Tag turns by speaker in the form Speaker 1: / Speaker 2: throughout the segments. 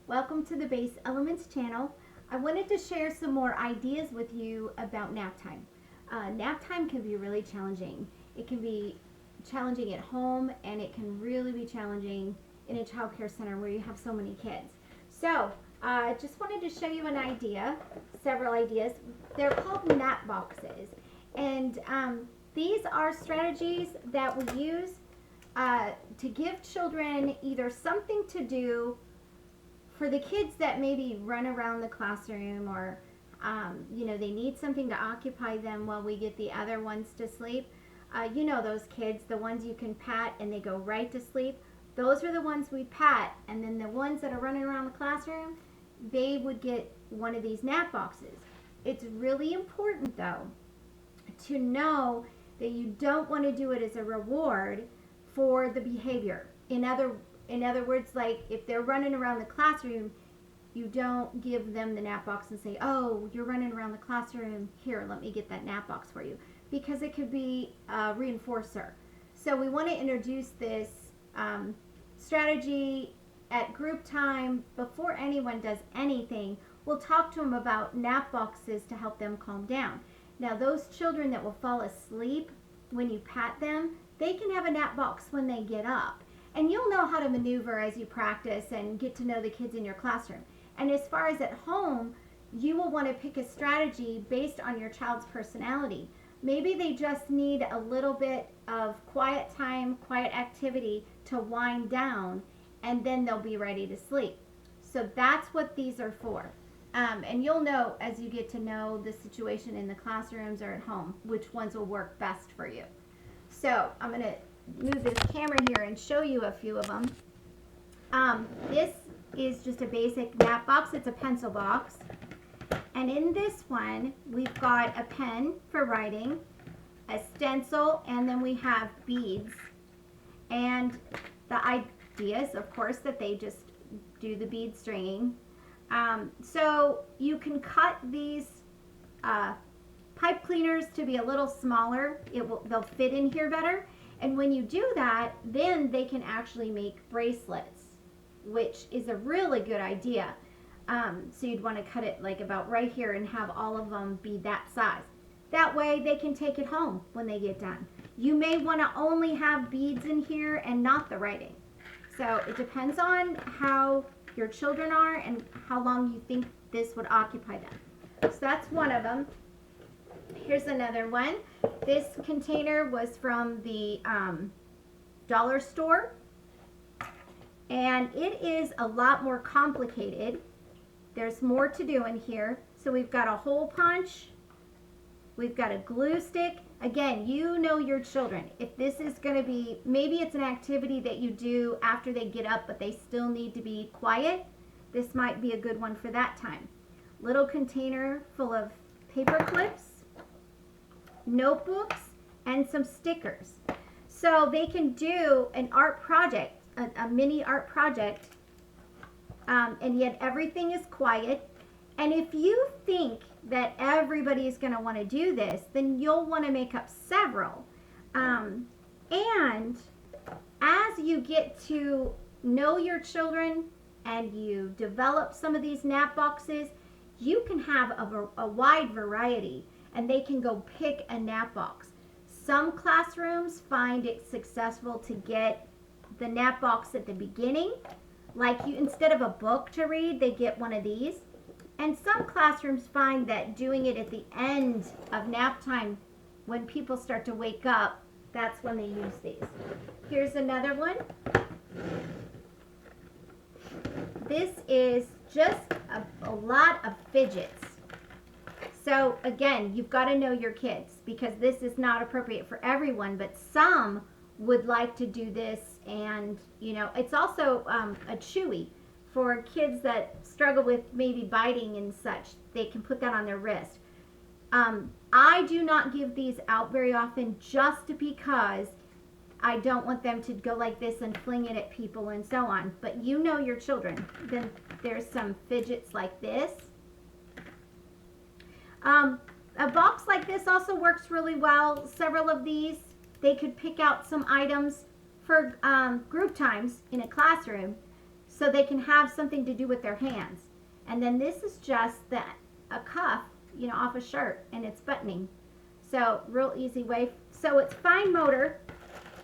Speaker 1: Welcome to the Base Elements channel. I wanted to share some more ideas with you about nap time. Nap time can be really challenging. It can be challenging at home, and it can really be challenging in a child care center where you have so many kids. So I just wanted to show you an idea, several ideas. They're called nap boxes, and these are strategies that we use to give children either something to do for the kids that maybe run around the classroom, or they need something to occupy them while we get the other ones to sleep. Those kids, the ones you can pat and they go right to sleep. Those are the ones we pat, and then the ones that are running around the classroom, they would get one of these nap boxes. It's really important, though, to know that you don't want to do it as a reward for the behavior. In other words, like if they're running around the classroom, you don't give them the nap box and say, oh, you're running around the classroom, here, let me get that nap box for you, because it could be a reinforcer. So we want to introduce this strategy at group time before anyone does anything. We'll talk to them about nap boxes to help them calm down. Now, those children that will fall asleep when you pat them, they can have a nap box when they get up. And you'll know how to maneuver as you practice and get to know the kids in your classroom. And as far as at home, you will want to pick a strategy based on your child's personality. Maybe they just need a little bit of quiet time, quiet activity to wind down, and then they'll be ready to sleep. So that's what these are for. And you'll know as you get to know the situation in the classrooms or at home, which ones will work best for you. So I'm going to move this camera here and show you a few of them. This is just a basic nap box. It's a pencil box. And in this one, we've got a pen for writing, a stencil, and then we have beads. And the idea is, of course, that they just do the bead stringing. So you can cut these pipe cleaners to be a little smaller. They'll fit in here better. And when you do that, then they can actually make bracelets, which is a really good idea. So you'd want to cut it like about right here and have all of them be that size. That way they can take it home when they get done. You may want to only have beads in here and not the writing. So it depends on how your children are and how long you think this would occupy them. So that's one of them. Here's another one. This container was from the dollar store, and it is a lot more complicated. There's more to do in here. So we've got a hole punch, we've got a glue stick. Again, you know your children. If this is going to be, maybe it's an activity that you do after they get up, but they still need to be quiet, this might be a good one for that time. Little container full of paper clips, notebooks, and some stickers. So they can do an art project, a mini art project, and yet everything is quiet. And if you think that everybody is going to want to do this, then you'll want to make up several. And as you get to know your children and you develop some of these nap boxes, you can have a wide variety, and they can go pick a nap box. Some classrooms find it successful to get the nap box at the beginning. Like instead of a book to read, they get one of these. And some classrooms find that doing it at the end of nap time, when people start to wake up, that's when they use these. Here's another one. This is just a lot of fidgets. So again, you've got to know your kids, because this is not appropriate for everyone, but some would like to do this. And it's also a chewy for kids that struggle with maybe biting and such. They can put that on their wrist. I do not give these out very often, just because I don't want them to go like this and fling it at people and so on. But you know your children. Then there's some fidgets like this. A box like this also works really well. Several of these, they could pick out some items for group times in a classroom. so they can have something to do with their hands. And then this is just a cuff, you know, off a shirt, and it's buttoning. So real easy way. So it's fine motor,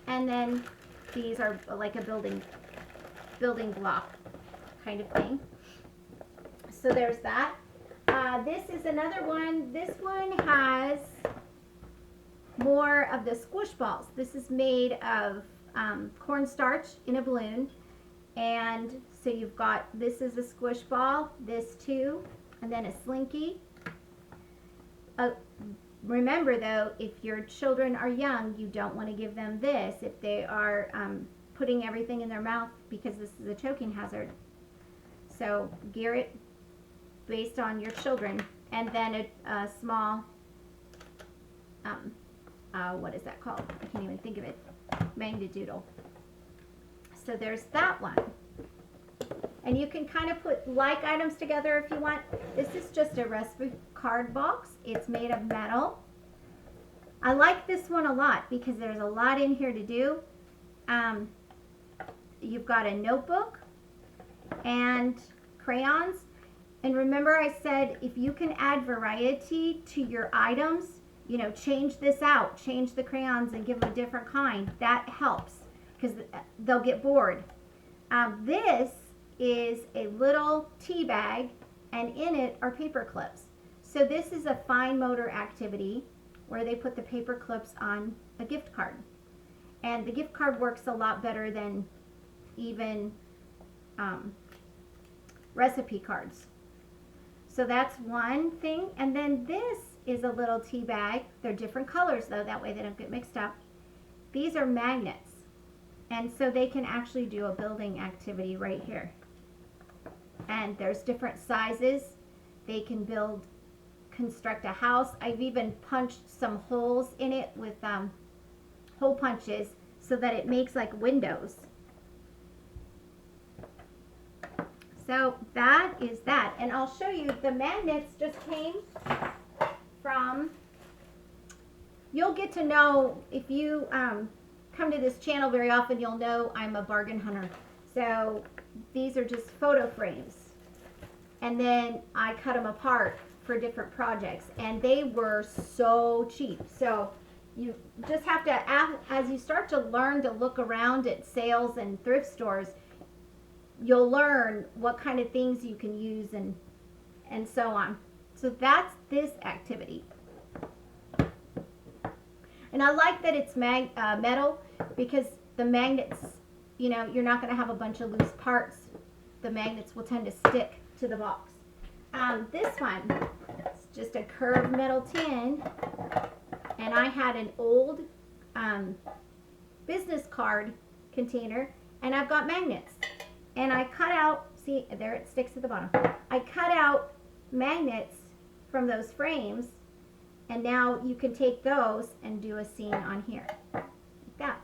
Speaker 1: and then these are like a building block kind of thing. So there's that. This is another one. This one has more of the squish balls. This is made of cornstarch in a balloon. And so you've got, this is a squish ball, this too, and then a slinky. Remember though, if your children are young, you don't want to give them this if they are putting everything in their mouth, because this is a choking hazard. So gear it based on your children. And then a small, what is that called? I can't even think of it. Magnet doodle. So there's that one. And you can kind of put like items together if you want. This is just a recipe card box. It's made of metal. I like this one a lot because there's a lot in here to do. You've got a notebook and crayons. And remember I said if you can add variety to your items, you know, change this out, change the crayons and give them a different kind. That helps because they'll get bored. This is a little tea bag, and in it are paper clips. So this is a fine motor activity where they put the paper clips on a gift card. And the gift card works a lot better than even recipe cards. So that's one thing. And then this is a little tea bag. They're different colors though, that way they don't get mixed up. These are magnets. And so they can actually do a building activity right here. And there's different sizes. They can construct a house. I've even punched some holes in it with hole punches so that it makes like windows. So that is that. And I'll show you, the magnets just came from, you'll get to know, if you come to this channel very often, you'll know I'm a bargain hunter. So these are just photo frames. And then I cut them apart for different projects. And they were so cheap. So you just have to, as you start to learn to look around at sales and thrift stores, you'll learn what kind of things you can use and so on. So that's this activity. And I like that it's metal, because the magnets, you know, you're not going to have a bunch of loose parts. The magnets will tend to stick to the box. This one, it's just a curved metal tin, and I had an old business card container, and I've got magnets. And I cut out, see, there it sticks at the bottom. I cut out magnets from those frames, and now you can take those and do a scene on here, like that.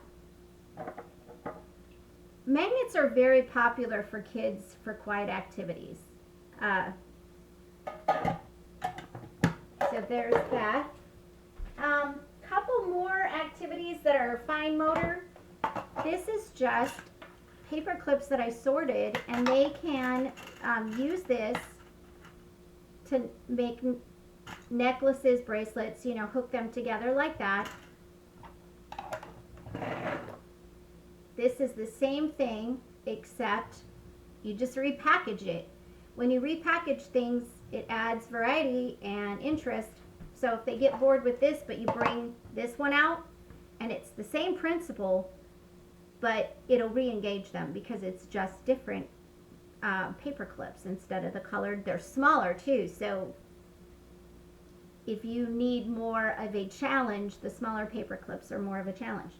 Speaker 1: Magnets are very popular for kids for quiet activities. So there's that. Couple more activities that are fine motor. This is just paper clips that I sorted, and they can use this to make necklaces, bracelets, you know, hook them together like that. This is the same thing, except you just repackage it. When you repackage things, it adds variety and interest. So if they get bored with this, but you bring this one out, and it's the same principle, but it'll re-engage them because it's just different paper clips instead of the colored. They're smaller too, so if you need more of a challenge, the smaller paper clips are more of a challenge.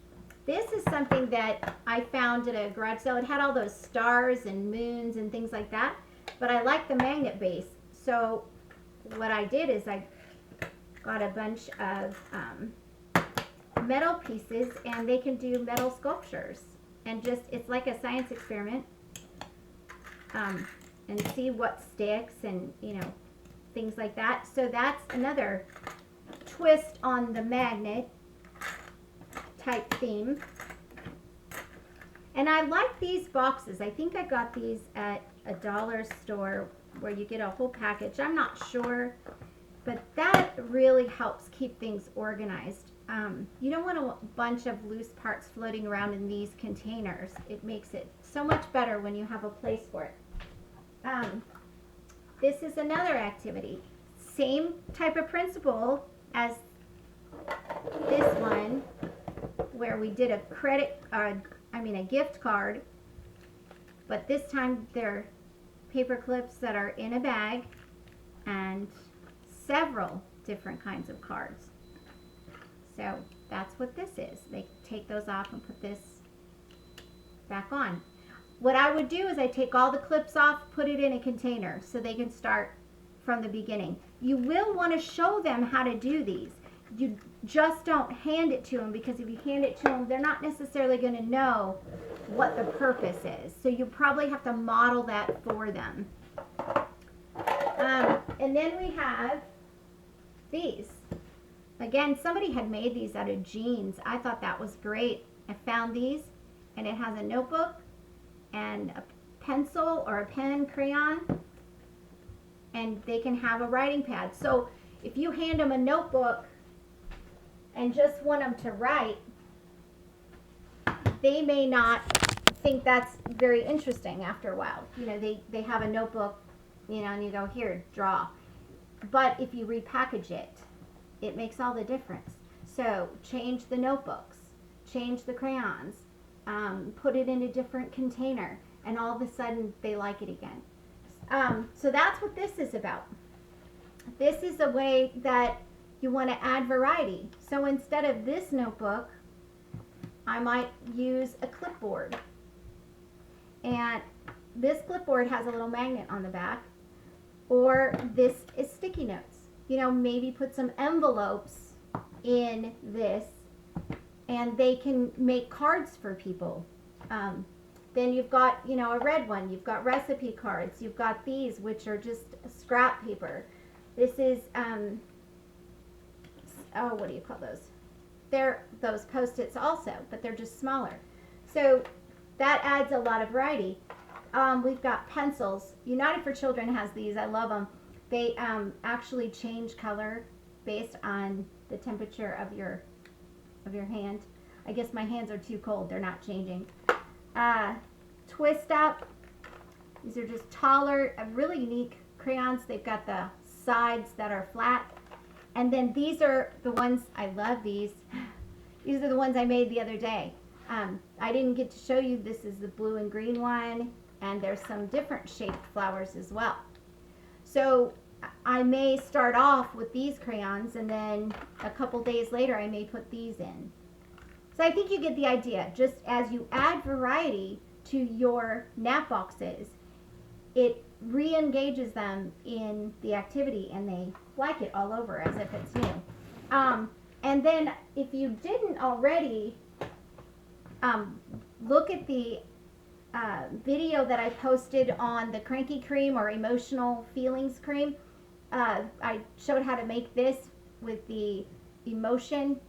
Speaker 1: This is something that I found at a garage sale. It had all those stars and moons and things like that, but I like the magnet base. So what I did is I got a bunch of metal pieces, and they can do metal sculptures, and just, it's like a science experiment, and see what sticks, and you know, things like that. So that's another twist on the magnet type theme. And I like these boxes. I think I got these at a dollar store where you get a whole package. I'm not sure, but that really helps keep things organized. You don't want a bunch of loose parts floating around in these containers. It makes it so much better when you have a place for it. This is another activity. Same type of principle as this one, where we did a gift card, but this time they're paper clips that are in a bag and several different kinds of cards. So that's what this is. They take those off and put this back on. What I would do is I take all the clips off, put it in a container so they can start from the beginning. You will want to show them how to do these. You just don't hand it to them, because if you hand it to them, they're not necessarily going to know what the purpose is. So you probably have to model that for them. And then we have these. Again, somebody had made these out of jeans. I thought that was great. I found these, and it has a notebook and a pencil or a pen, crayon, and they can have a writing pad. So if you hand them a notebook and just want them to write, they may not think that's very interesting after a while. You know, they have a notebook, you know, and you go, here, draw. But if you repackage it, it makes all the difference. So change the notebooks, change the crayons, put it in a different container, and all of a sudden they like it again. So that's what this is about. This is a way that you want to add variety. So instead of this notebook, I might use a clipboard. And this clipboard has a little magnet on the back, or this is sticky notes. You know, maybe put some envelopes in this, and they can make cards for people. Then you've got, you know, a red one. You've got recipe cards. You've got these, which are just scrap paper. This is, what do you call those? They're those Post-its also, but they're just smaller. So that adds a lot of variety. We've got pencils. United for Children has these. I love them. They actually change color based on the temperature of your hand. I guess my hands are too cold. They're not changing. Twist Up. These are just taller, really unique crayons. They've got the sides that are flat. And then these are the ones, I love these. These are the ones I made the other day. I didn't get to show you. This is the blue and green one. And there's some different shaped flowers as well. So I may start off with these crayons, and then a couple days later I may put these in. So I think you get the idea. Just as you add variety to your nap boxes, it re-engages them in the activity, and they like it all over as if it's new. And then if you didn't already, look at the video that I posted on the Cranky Cream or Emotional Feelings Cream. I showed how to make this with the emotion.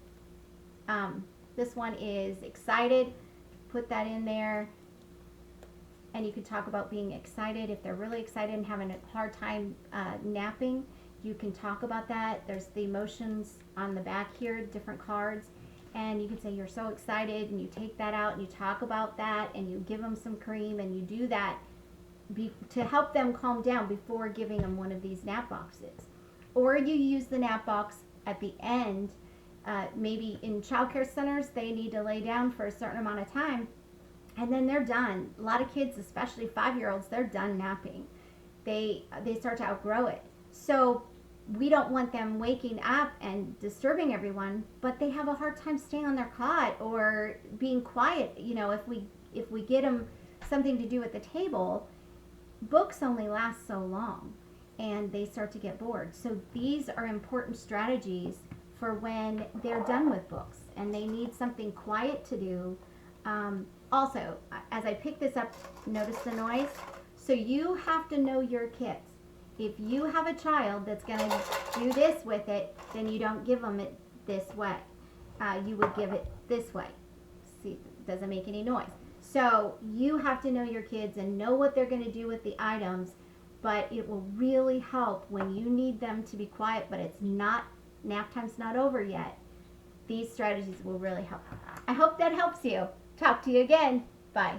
Speaker 1: This one is excited. Put that in there. And you can talk about being excited. If they're really excited and having a hard time napping, you can talk about that. There's the emotions on the back here, different cards. And you can say you're so excited, and you take that out and you talk about that, and you give them some cream, and you do that to help them calm down before giving them one of these nap boxes. Or you use the nap box at the end. Maybe in child care centers, they need to lay down for a certain amount of time, and then they're done. A lot of kids, especially 5-year-olds, they're done napping. They start to outgrow it. So we don't want them waking up and disturbing everyone, but they have a hard time staying on their cot or being quiet. You know, if we get them something to do at the table, books only last so long, and they start to get bored. So these are important strategies for when they're done with books and they need something quiet to do. Also, as I pick this up, notice the noise. So you have to know your kids. If you have a child that's going to do this with it, then you don't give them it this way. You would give it this way. See, it doesn't make any noise. So you have to know your kids and know what they're going to do with the items, but it will really help when you need them to be quiet, but it's not, nap time's not over yet. These strategies will really help. I hope that helps you. Talk to you again. Bye.